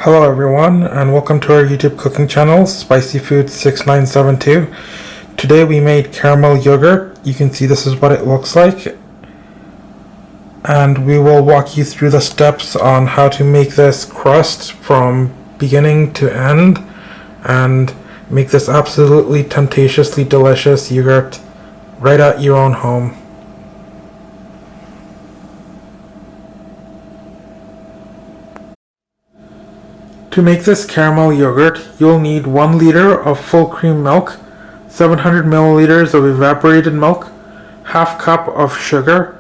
Hello everyone, and welcome to our YouTube cooking channel, Spicy Food 6972. Today we made caramel yogurt. You can see this is what it looks like. And we will walk you through the steps on how to make this crust from beginning to end and make this absolutely temptatiously delicious yogurt right at your own home. To make this caramel yogurt, you'll need 1 liter of full cream milk, 700 milliliters of evaporated milk, half cup of sugar,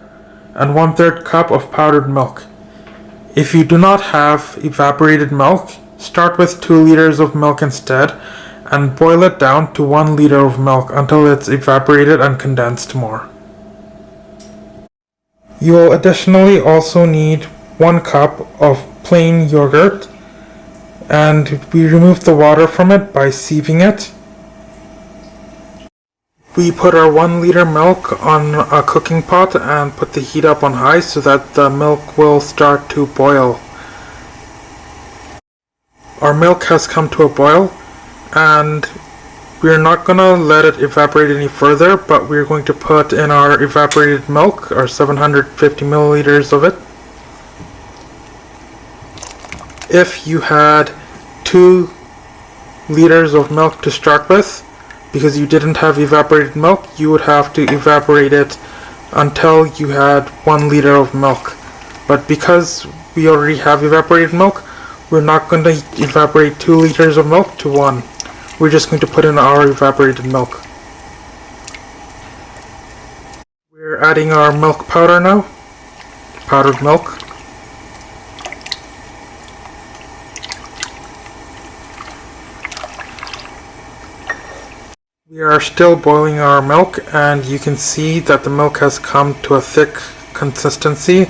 and 1/3 cup of powdered milk. If you do not have evaporated milk, start with 2 liters of milk instead and boil it down to 1 liter of milk until it's evaporated and condensed more. You will additionally also need 1 cup of plain yogurt, and we remove the water from it by sieving it. We put our 1 liter milk on a cooking pot and put the heat up on high so that the milk will start to boil. Our milk has come to a boil, and we're not going to let it evaporate any further, but we're going to put in our evaporated milk, our 750 milliliters of it. If you had 2 liters of milk to start with, because you didn't have evaporated milk, you would have to evaporate it until you had 1 liter of milk. But because we already have evaporated milk, we're not going to evaporate 2 liters of milk to 1. We're just going to put in our evaporated milk. We're adding our milk powder now, powdered milk. We are still boiling our milk, and you can see that the milk has come to a thick consistency.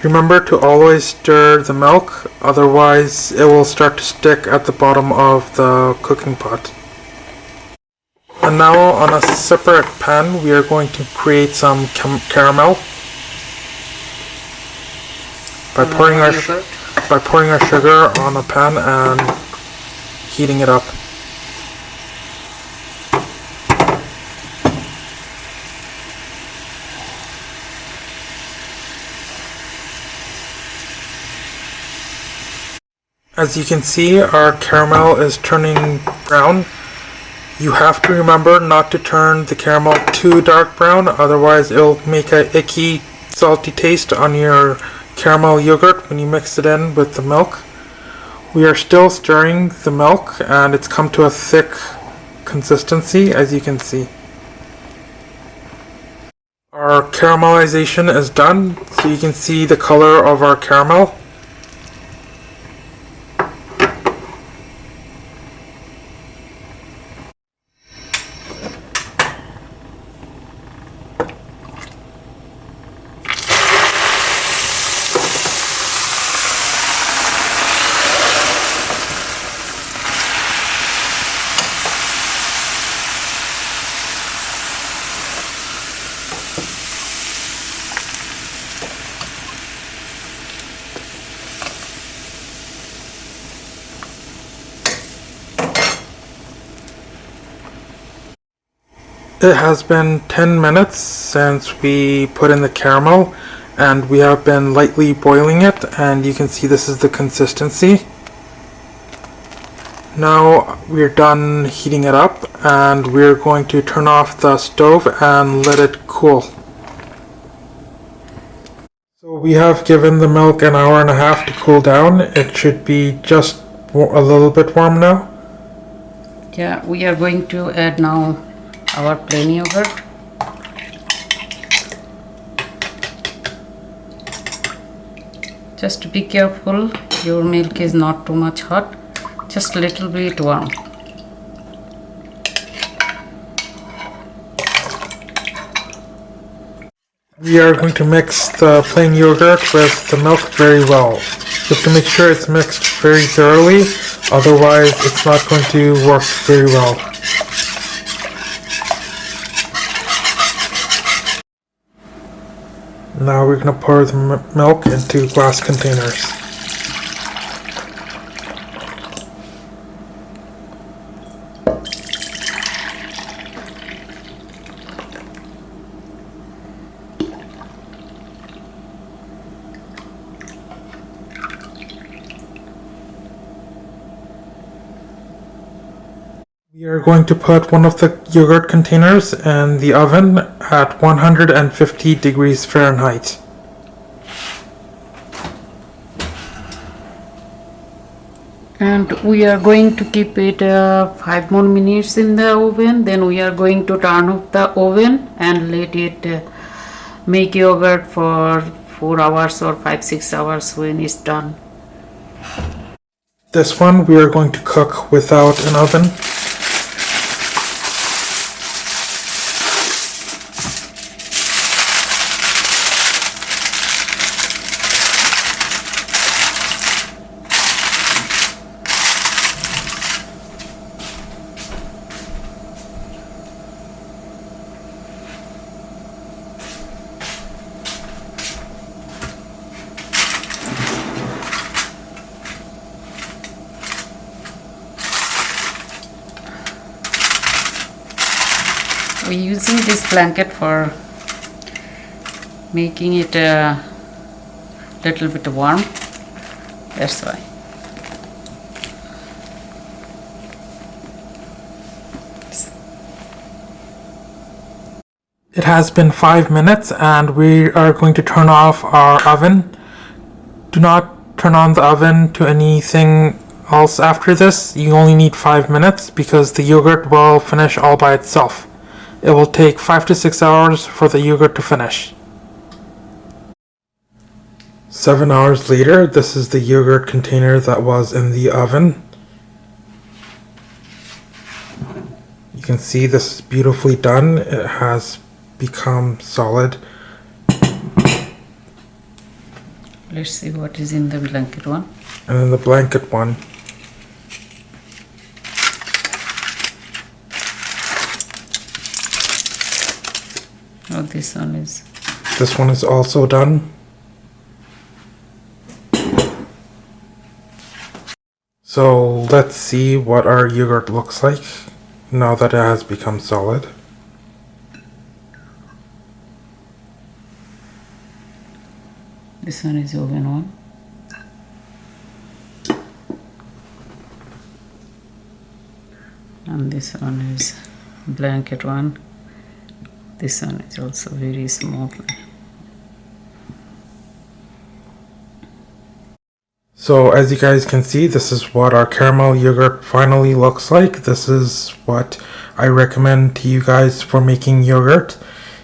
Remember to always stir the milk, otherwise it will start to stick at the bottom of the cooking pot. And now on a separate pan we are going to create some caramel by pouring our sugar on a pan and heating it up. As you can see, our caramel is turning brown. You have to remember not to turn the caramel too dark brown, otherwise it'll make an icky, salty taste on your caramel yogurt when you mix it in with the milk. We are still stirring the milk, and it's come to a thick consistency, as you can see. Our caramelization is done, so you can see the color of our caramel. It has been 10 minutes since we put in the caramel, and we have been lightly boiling it, and you can see this is the consistency. Now we're done heating it up, and we're going to turn off the stove and let it cool. So we have given the milk an hour and a half to cool down. It should be just a little bit warm now. Yeah, we are going to add now our plain yogurt. Just be careful, your milk is not too much hot, just a little bit warm. We are going to mix the plain yogurt with the milk very well. You have to make sure it's mixed very thoroughly, otherwise it's not going to work very well. Now we're going to pour the milk into glass containers. We are going to put one of the yogurt containers in the oven at 150 degrees Fahrenheit. And we are going to keep it 5 more minutes in the oven. Then we are going to turn off the oven and let it make yogurt for 4 hours or 5-6 hours when it's done. This one we are going to cook without an oven. We're using this blanket for making it a little bit warm. That's why. It has been 5 minutes and we are going to turn off our oven. Do not turn on the oven to anything else after this. You only need 5 minutes because the yogurt will finish all by itself. It will take 5 to 6 hours for the yogurt to finish. 7 hours later, this is the yogurt container that was in the oven. You can see this is beautifully done. It has become solid. Let's see what is in the blanket one. And then the blanket one. Oh, this one is. This one is also done. So let's see what our yogurt looks like now that it has become solid. This one is oven one. And this one is blanket one. This one is also very small. So as you guys can see, this is what our caramel yogurt finally looks like. This is what I recommend to you guys for making yogurt.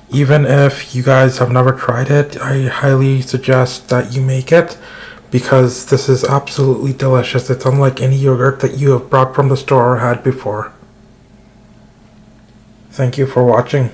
Even if you guys have never tried it, I highly suggest that you make it because this is absolutely delicious. It's unlike any yogurt that you have brought from the store or had before. Thank you for watching.